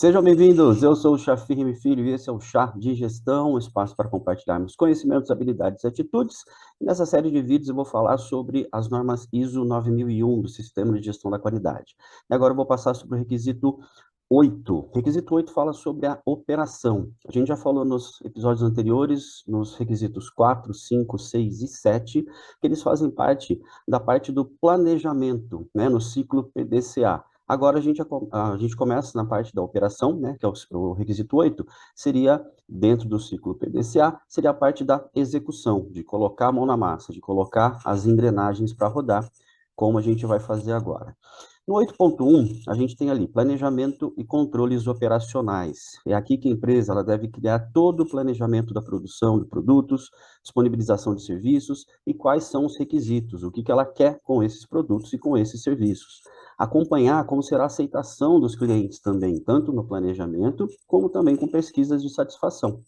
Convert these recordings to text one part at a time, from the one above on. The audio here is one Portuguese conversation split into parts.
Sejam bem-vindos, eu sou o Chafir Filho e esse é o Chá de Gestão, um espaço para compartilharmos conhecimentos, habilidades e atitudes. E nessa série de vídeos eu vou falar sobre as normas ISO 9001 do Sistema de Gestão da Qualidade. E agora eu vou passar sobre o requisito 8. O requisito 8 fala sobre a operação. A gente já falou nos episódios anteriores, nos requisitos 4, 5, 6 e 7, que eles fazem da parte do planejamento, né, no ciclo PDCA. Agora a gente começa na parte da operação, né, que é o requisito 8, seria, dentro do ciclo PDCA, seria a parte da execução, de colocar a mão na massa, de colocar as engrenagens para rodar, como a gente vai fazer agora. No 8.1, a gente tem ali planejamento e controles operacionais. É aqui que a empresa ela deve criar todo o planejamento da produção de produtos, disponibilização de serviços e quais são os requisitos, o que ela quer com esses produtos e com esses serviços. Acompanhar como será a aceitação dos clientes também, tanto no planejamento, como também com pesquisas de satisfação.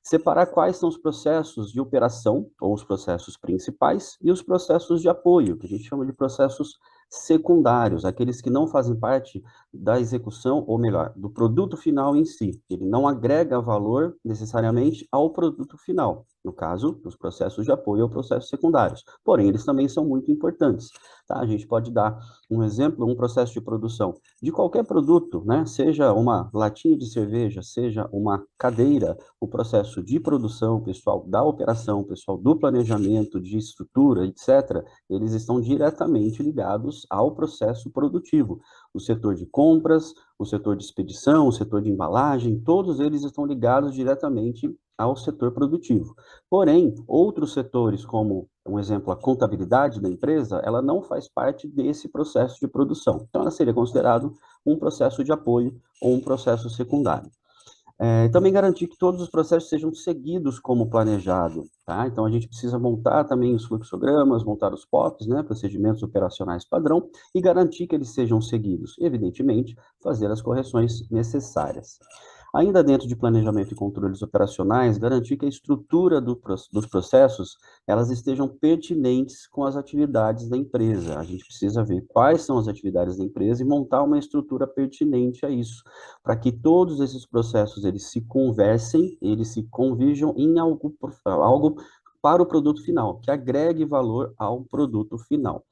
Separar quais são os processos de operação, ou os processos principais, e os processos de apoio, que a gente chama de processos secundários, aqueles que não fazem parte da execução, ou melhor, do produto final em si. Ele não agrega valor necessariamente ao produto final, no caso, os processos de apoio ou processos secundários. Porém, eles também são muito importantes. Tá? A gente pode dar um exemplo, um processo de produção de qualquer produto, né? Seja uma latinha de cerveja, seja uma cadeira, o processo de produção, pessoal da operação, pessoal do planejamento, de estrutura, etc., eles estão diretamente ligados ao processo produtivo. O setor de compras, o setor de expedição, o setor de embalagem, todos eles estão ligados diretamente ao setor produtivo. Porém, outros setores, como, um exemplo, a contabilidade da empresa, ela não faz parte desse processo de produção. Então, ela seria considerado um processo de apoio ou um processo secundário. E também garantir que todos os processos sejam seguidos como planejado, tá? Então, a gente precisa montar também os fluxogramas, montar os POPs, né, procedimentos operacionais padrão, e garantir que eles sejam seguidos. Evidentemente, fazer as correções necessárias. Ainda dentro de planejamento e controles operacionais, garantir que a estrutura dos processos elas estejam pertinentes com as atividades da empresa. A gente precisa ver quais são as atividades da empresa e montar uma estrutura pertinente a isso, para que todos esses processos eles se conversem, eles se convirjam em algo para o produto final, que agregue valor ao produto final.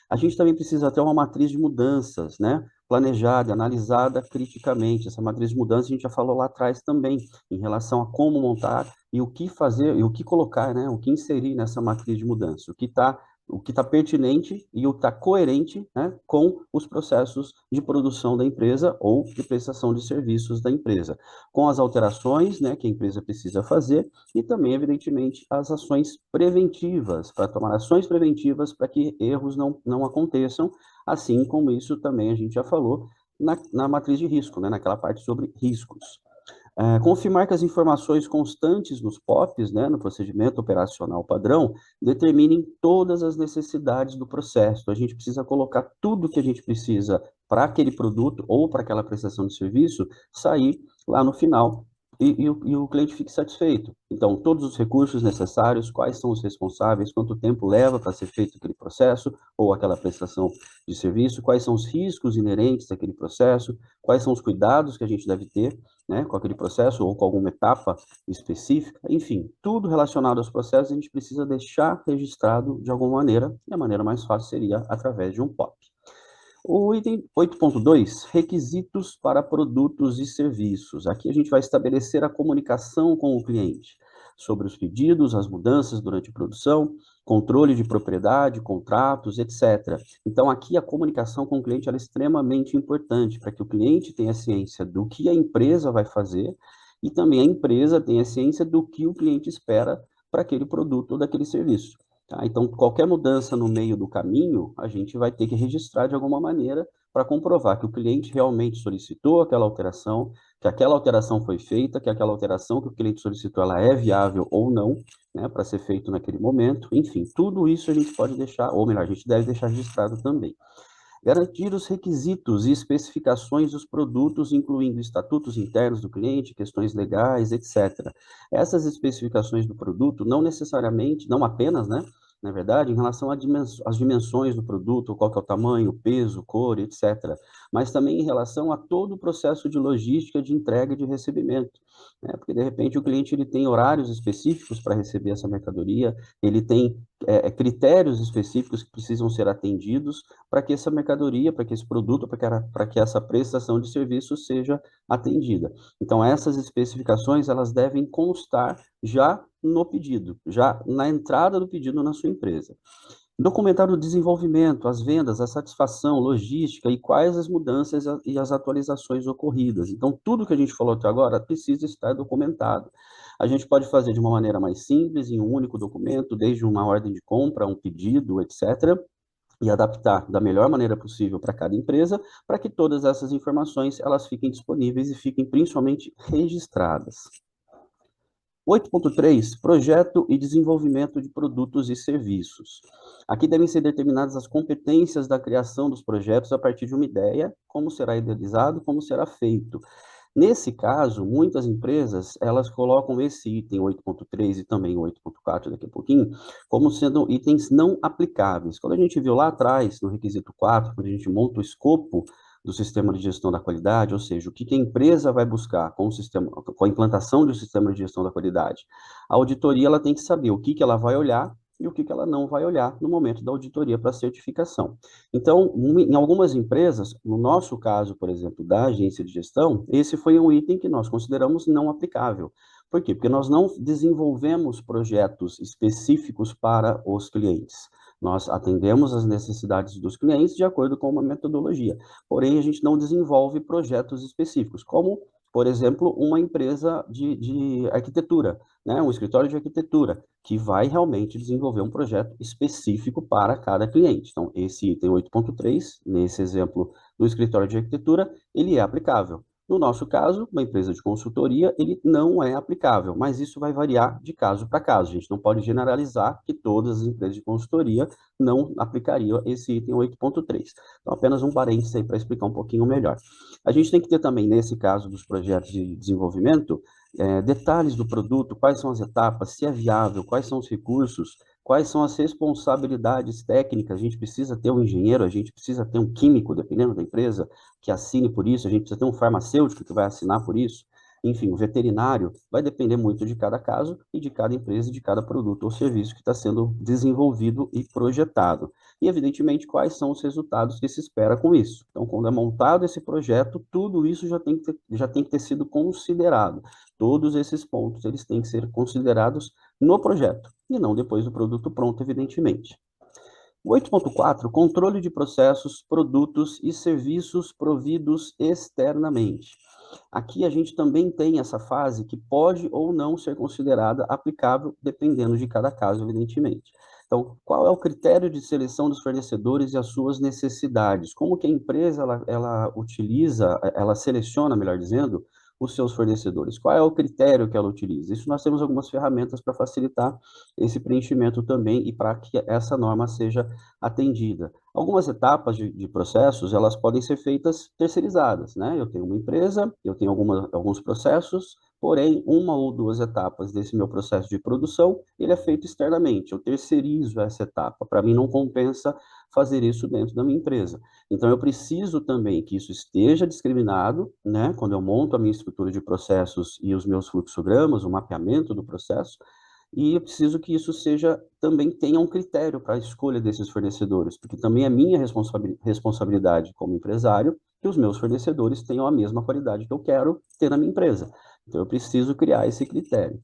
A gente também precisa ter uma matriz de mudanças, né? Planejada, analisada criticamente. Essa matriz de mudança a gente já falou lá atrás também, em relação a como montar e o que fazer, e o que colocar, né? O que inserir nessa matriz de mudança. O que tá pertinente e o que está coerente, né, com os processos de produção da empresa ou de prestação de serviços da empresa, com as alterações, né, que a empresa precisa fazer e também, evidentemente, as ações preventivas, para tomar ações preventivas para que erros não aconteçam, assim como isso também a gente já falou na matriz de risco, né, naquela parte sobre riscos. Confirmar que as informações constantes nos POPs, né, no procedimento operacional padrão, determinem todas as necessidades do processo. Então, a gente precisa colocar tudo que a gente precisa para aquele produto ou para aquela prestação de serviço sair lá no final e o cliente fique satisfeito. Então, todos os recursos necessários, quais são os responsáveis, quanto tempo leva para ser feito aquele processo ou aquela prestação de serviço, quais são os riscos inerentes àquele processo, quais são os cuidados que a gente deve ter, né, com aquele processo ou com alguma etapa específica, enfim, tudo relacionado aos processos a gente precisa deixar registrado de alguma maneira, e a maneira mais fácil seria através de um POP. O item 8.2, requisitos para produtos e serviços. Aqui a gente vai estabelecer a comunicação com o cliente sobre os pedidos, as mudanças durante a produção, controle de propriedade, contratos, etc. Então, aqui a comunicação com o cliente é extremamente importante para que o cliente tenha ciência do que a empresa vai fazer e também a empresa tenha ciência do que o cliente espera para aquele produto ou daquele serviço. Tá? Então, qualquer mudança no meio do caminho, a gente vai ter que registrar de alguma maneira para comprovar que o cliente realmente solicitou aquela alteração, que aquela alteração foi feita, que aquela alteração que o cliente solicitou ela é viável ou não, né, para ser feito naquele momento. Enfim, tudo isso a gente pode deixar, ou melhor, a gente deve deixar registrado também. Garantir os requisitos e especificações dos produtos, incluindo estatutos internos do cliente, questões legais, etc. Essas especificações do produto não necessariamente, não apenas, né, na verdade, em relação às dimensões do produto, qual que é o tamanho, peso, cor, etc. Mas também em relação a todo o processo de logística, de entrega e de recebimento, né? Porque, de repente, o cliente ele tem horários específicos para receber essa mercadoria, ele tem critérios específicos que precisam ser atendidos para que essa mercadoria, para que esse produto, para que essa prestação de serviço seja atendida. Então, essas especificações, elas devem constar já no pedido, já na entrada do pedido na sua empresa. Documentar o desenvolvimento, as vendas, a satisfação, logística e quais as mudanças e as atualizações ocorridas. Então, tudo que a gente falou até agora precisa estar documentado. A gente pode fazer de uma maneira mais simples, em um único documento, desde uma ordem de compra, um pedido, etc., e adaptar da melhor maneira possível para cada empresa, para que todas essas informações elas fiquem disponíveis e fiquem principalmente registradas. 8.3, projeto e desenvolvimento de produtos e serviços. Aqui devem ser determinadas as competências da criação dos projetos a partir de uma ideia, como será idealizado, como será feito. Nesse caso, muitas empresas, elas colocam esse item 8.3 e também 8.4 daqui a pouquinho, como sendo itens não aplicáveis. Quando a gente viu lá atrás, no requisito 4, quando a gente monta o escopo do sistema de gestão da qualidade, ou seja, o que a empresa vai buscar com o sistema, com a implantação do sistema de gestão da qualidade. A auditoria ela tem que saber o que ela vai olhar e o que ela não vai olhar no momento da auditoria para certificação. Então, em algumas empresas, no nosso caso, por exemplo, da agência de gestão, esse foi um item que nós consideramos não aplicável. Por quê? Porque nós não desenvolvemos projetos específicos para os clientes. Nós atendemos as necessidades dos clientes de acordo com uma metodologia. Porém, a gente não desenvolve projetos específicos, como, por exemplo, uma empresa de arquitetura, né? Um escritório de arquitetura, que vai realmente desenvolver um projeto específico para cada cliente. Então, esse item 8.3, nesse exemplo do escritório de arquitetura, ele é aplicável. No nosso caso, uma empresa de consultoria, ele não é aplicável, mas isso vai variar de caso para caso. A gente não pode generalizar que todas as empresas de consultoria não aplicariam esse item 8.3. Então, apenas um parênteses aí para explicar um pouquinho melhor. A gente tem que ter também, nesse caso dos projetos de desenvolvimento, detalhes do produto, quais são as etapas, se é viável, quais são os recursos, quais são as responsabilidades técnicas. A gente precisa ter um engenheiro, a gente precisa ter um químico, dependendo da empresa, que assine por isso, a gente precisa ter um farmacêutico que vai assinar por isso. Enfim, o veterinário vai depender muito de cada caso e de cada empresa, de cada produto ou serviço que está sendo desenvolvido e projetado. E, evidentemente, quais são os resultados que se espera com isso. Então, quando é montado esse projeto, tudo isso já tem que ter sido considerado. Todos esses pontos, eles têm que ser considerados no projeto, e não depois do produto pronto, evidentemente. 8.4, controle de processos, produtos e serviços providos externamente. Aqui a gente também tem essa fase que pode ou não ser considerada aplicável, dependendo de cada caso, evidentemente. Então, qual é o critério de seleção dos fornecedores e as suas necessidades? Como que a empresa ela utiliza, ela seleciona, melhor dizendo, os seus fornecedores? Qual é o critério que ela utiliza? Isso nós temos algumas ferramentas para facilitar esse preenchimento também e para que essa norma seja atendida. Algumas etapas de processos, elas podem ser feitas terceirizadas, né? Eu tenho uma empresa, eu tenho alguns processos, porém, uma ou duas etapas desse meu processo de produção, ele é feito externamente, eu terceirizo essa etapa. Para mim, não compensa fazer isso dentro da minha empresa. Então, eu preciso também que isso esteja discriminado, né? Quando eu monto a minha estrutura de processos e os meus fluxogramas, o mapeamento do processo, e eu preciso que isso seja, também tenha um critério para a escolha desses fornecedores, porque também é minha responsabilidade como empresário que os meus fornecedores tenham a mesma qualidade que eu quero ter na minha empresa. Então, eu preciso criar esse critério.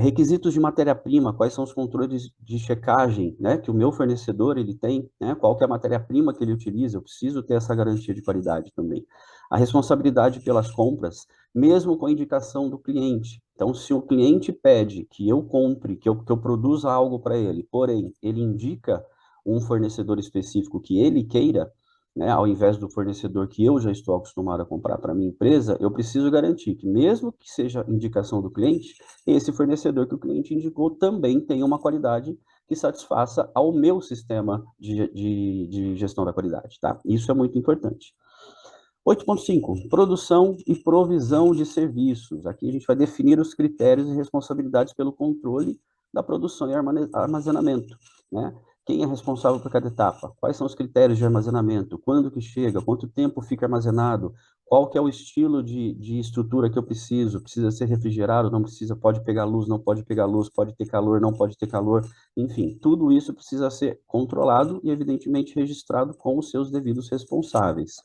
Requisitos de matéria-prima, quais são os controles de checagem, né, que o meu fornecedor ele tem, né, qual que é a matéria-prima que ele utiliza, eu preciso ter essa garantia de qualidade também. A responsabilidade pelas compras, mesmo com a indicação do cliente. Então, se o cliente pede que eu compre, que eu produza algo para ele, porém, ele indica um fornecedor específico que ele queira, né, ao invés do fornecedor que eu já estou acostumado a comprar para a minha empresa, eu preciso garantir que, mesmo que seja indicação do cliente, esse fornecedor que o cliente indicou também tenha uma qualidade que satisfaça ao meu sistema de gestão da qualidade, tá? Isso é muito importante. 8.5, produção e provisão de serviços. Aqui a gente vai definir os critérios e responsabilidades pelo controle, da produção e armazenamento, né? Quem é responsável por cada etapa? Quais são os critérios de armazenamento? Quando que chega? Quanto tempo fica armazenado? Qual que é o estilo de estrutura que eu preciso? Precisa ser refrigerado? Não precisa? Pode pegar luz? Não pode pegar luz? Pode ter calor? Não pode ter calor? Enfim, tudo isso precisa ser controlado e, evidentemente, registrado com os seus devidos responsáveis.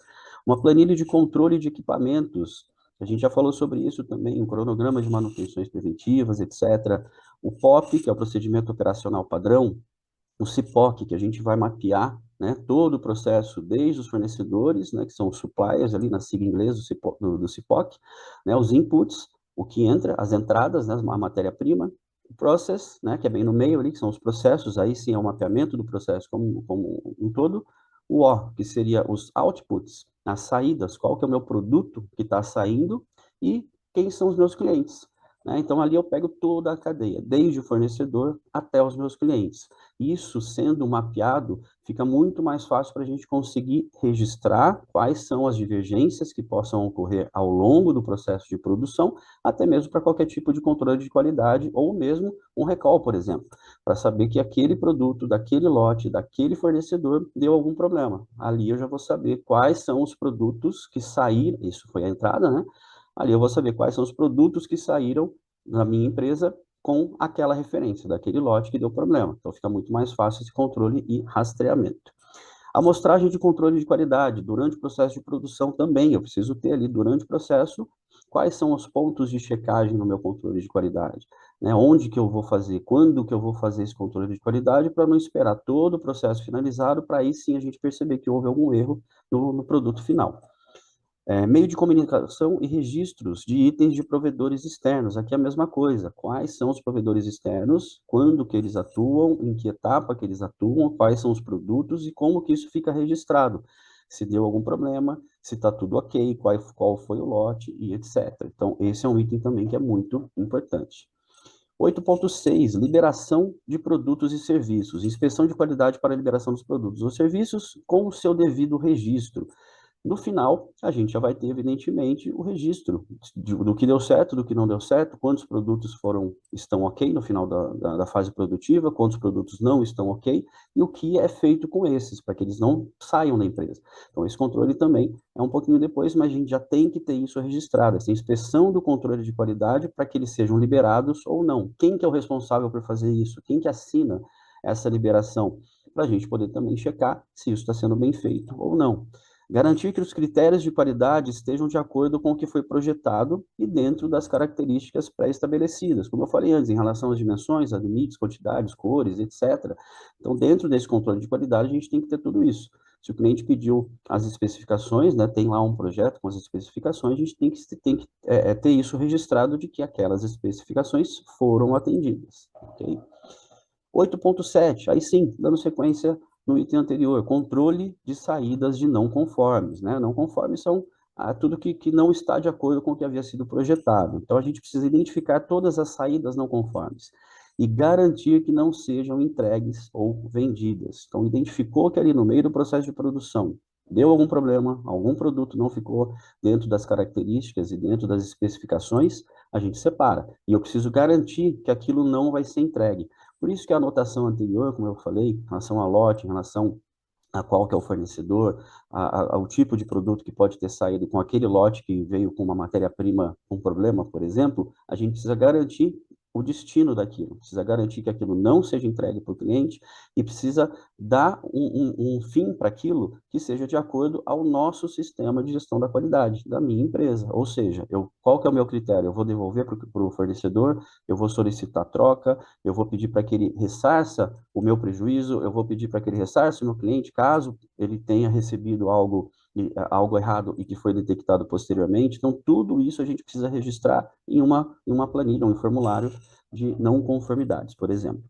Uma planilha de controle de equipamentos, a gente já falou sobre isso também, um cronograma de manutenções preventivas, etc. O POP, que é o procedimento operacional padrão, o CIPOC, que a gente vai mapear, né, todo o processo, desde os fornecedores, né, que são os suppliers, ali na sigla inglesa do CIPOC, né, os inputs, o que entra, as entradas, né, a matéria-prima, o process, né, que é bem no meio ali, que são os processos, aí sim é o mapeamento do processo como um todo, o O, que seria os outputs, as saídas, qual que é o meu produto que está saindo e quem são os meus clientes. Né? Então, ali eu pego toda a cadeia, desde o fornecedor até os meus clientes. Isso sendo mapeado, fica muito mais fácil para a gente conseguir registrar quais são as divergências que possam ocorrer ao longo do processo de produção, até mesmo para qualquer tipo de controle de qualidade, ou mesmo um recall, por exemplo, para saber que aquele produto, daquele lote, daquele fornecedor, deu algum problema. Ali eu já vou saber quais são os produtos que saíram, isso foi a entrada, né? Ali eu vou saber quais são os produtos que saíram da minha empresa com aquela referência, daquele lote que deu problema. Então, fica muito mais fácil esse controle e rastreamento. Amostragem de controle de qualidade, durante o processo de produção também, eu preciso ter ali, durante o processo, quais são os pontos de checagem no meu controle de qualidade, né? Onde que eu vou fazer, quando que eu vou fazer esse controle de qualidade, para não esperar todo o processo finalizado, para aí sim a gente perceber que houve algum erro no produto final. Meio de comunicação e registros de itens de provedores externos. Aqui é a mesma coisa. Quais são os provedores externos, quando que eles atuam, em que etapa que eles atuam, quais são os produtos e como que isso fica registrado. Se deu algum problema, se está tudo ok, qual foi o lote e etc. Então, esse é um item também que é muito importante. 8.6, liberação de produtos e serviços. Inspeção de qualidade para a liberação dos produtos ou serviços com o seu devido registro. No final, a gente já vai ter, evidentemente, o registro do que deu certo, do que não deu certo, quantos produtos estão ok no final da fase produtiva, quantos produtos não estão ok, e o que é feito com esses, para que eles não saiam da empresa. Então, esse controle também é um pouquinho depois, mas a gente já tem que ter isso registrado, essa inspeção do controle de qualidade para que eles sejam liberados ou não. Quem que é o responsável por fazer isso? Quem que assina essa liberação? Para a gente poder também checar se isso está sendo bem feito ou não. Garantir que os critérios de qualidade estejam de acordo com o que foi projetado e dentro das características pré-estabelecidas, como eu falei antes, em relação às dimensões, a limites, quantidades, cores, etc. Então, dentro desse controle de qualidade, a gente tem que ter tudo isso. Se o cliente pediu as especificações, né, tem lá um projeto com as especificações, a gente tem que ter isso registrado de que aquelas especificações foram atendidas. Okay? 8.7, aí sim, dando sequência no item anterior, controle de saídas de não conformes, né? Não conformes são tudo que não está de acordo com o que havia sido projetado. Então, a gente precisa identificar todas as saídas não conformes e garantir que não sejam entregues ou vendidas. Então, identificou que ali no meio do processo de produção deu algum problema, algum produto não ficou dentro das características e dentro das especificações, a gente separa. E eu preciso garantir que aquilo não vai ser entregue. Por isso que a anotação anterior, como eu falei, em relação a lote, em relação a qual que é o fornecedor, ao tipo de produto que pode ter saído com aquele lote que veio com uma matéria-prima com problema, por exemplo, a gente precisa garantir o destino daquilo, precisa garantir que aquilo não seja entregue para o cliente e precisa dar um fim para aquilo que seja de acordo ao nosso sistema de gestão da qualidade da minha empresa. Ou seja, qual que é o meu critério? Eu vou devolver para o fornecedor, eu vou solicitar troca, eu vou pedir para que ele ressarça o meu prejuízo, eu vou pedir para que ele ressarça o meu cliente, caso ele tenha recebido algo errado e que foi detectado posteriormente. Então, tudo isso a gente precisa registrar em uma planilha, um formulário de não conformidades, por exemplo.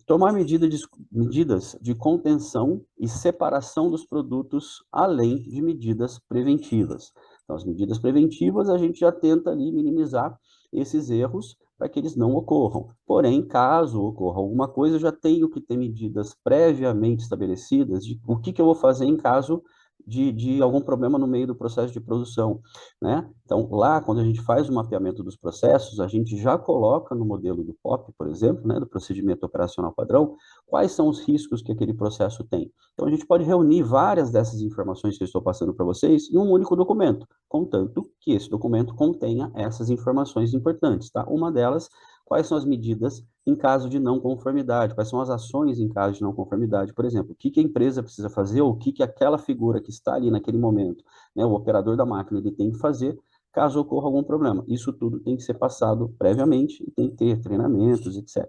Tomar medidas de contenção e separação dos produtos, além de medidas preventivas. Então, as medidas preventivas, a gente já tenta ali minimizar esses erros para que eles não ocorram. Porém, caso ocorra alguma coisa, eu já tenho que ter medidas previamente estabelecidas de o que eu vou fazer em caso de algum problema no meio do processo de produção, né? Então, lá, quando a gente faz o mapeamento dos processos, a gente já coloca no modelo do POP, por exemplo, né, do procedimento operacional padrão, quais são os riscos que aquele processo tem. Então, a gente pode reunir várias dessas informações que eu estou passando para vocês em um único documento, contanto que esse documento contenha essas informações importantes, tá? Uma delas, quais são as medidas em caso de não conformidade, quais são as ações em caso de não conformidade, por exemplo, o que que a empresa precisa fazer, ou o que que aquela figura que está ali naquele momento, né, o operador da máquina, ele tem que fazer caso ocorra algum problema. Isso tudo tem que ser passado previamente e tem que ter treinamentos, etc.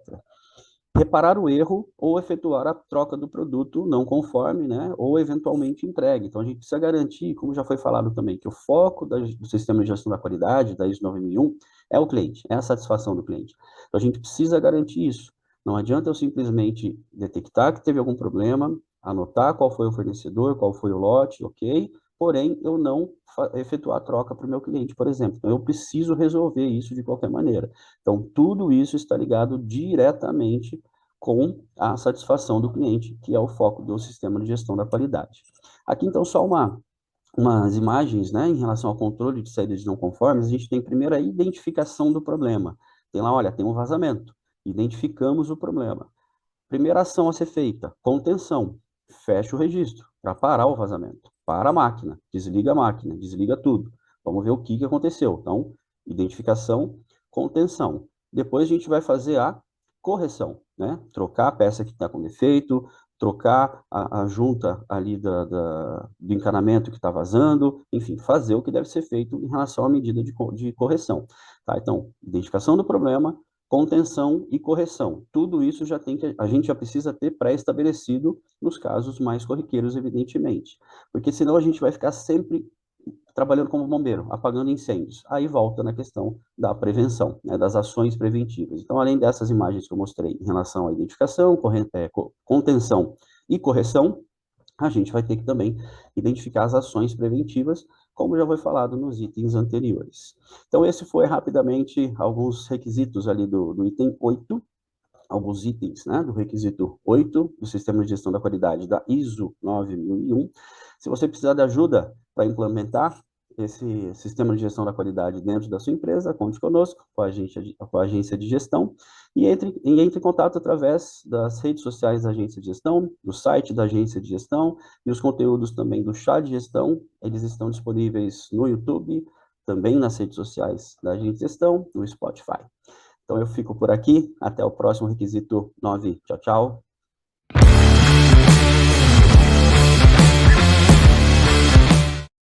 Reparar o erro ou efetuar a troca do produto não conforme, né, ou eventualmente entregue. Então, a gente precisa garantir, como já foi falado também, que o foco do sistema de gestão da qualidade, da ISO 9001, é o cliente, é a satisfação do cliente. Então, a gente precisa garantir isso. Não adianta eu simplesmente detectar que teve algum problema, anotar qual foi o fornecedor, qual foi o lote, ok? Porém, eu não efetuar a troca para o meu cliente, por exemplo. Então, eu preciso resolver isso de qualquer maneira. Então, tudo isso está ligado diretamente com a satisfação do cliente, que é o foco do sistema de gestão da qualidade. Aqui, então, só umas imagens, né, em relação ao controle de saídas não conformes. A gente tem primeiro a identificação do problema. Tem lá, olha, tem um vazamento. Identificamos o problema. Primeira ação a ser feita, contenção. Fecha o registro para parar o vazamento. Para a máquina, desliga tudo. Vamos ver o que aconteceu. Então, identificação, contenção. Depois a gente vai fazer a correção, né? Trocar a peça que está com defeito, trocar a junta ali do encanamento que está vazando, enfim, fazer o que deve ser feito em relação à medida de correção. Tá? Então, identificação do problema, contenção e correção. Tudo isso a gente já precisa ter pré-estabelecido nos casos mais corriqueiros, evidentemente. Porque senão a gente vai ficar sempre trabalhando como bombeiro, apagando incêndios. Aí volta na questão da prevenção, né, das ações preventivas. Então, além dessas imagens que eu mostrei em relação à identificação, contenção e correção, a gente vai ter que também identificar as ações preventivas, como já foi falado nos itens anteriores. Então, esse foi rapidamente alguns requisitos ali do item 8, alguns itens, né, do requisito 8 do Sistema de Gestão da Qualidade da ISO 9001. Se você precisar de ajuda para implementar esse sistema de gestão da qualidade dentro da sua empresa, conte conosco, com a agência de gestão, e entre em contato através das redes sociais da agência de gestão, do site da agência de gestão, e os conteúdos também do chá de gestão, eles estão disponíveis no YouTube, também nas redes sociais da agência de gestão, no Spotify. Então, eu fico por aqui. Até o próximo requisito 9. Tchau, tchau.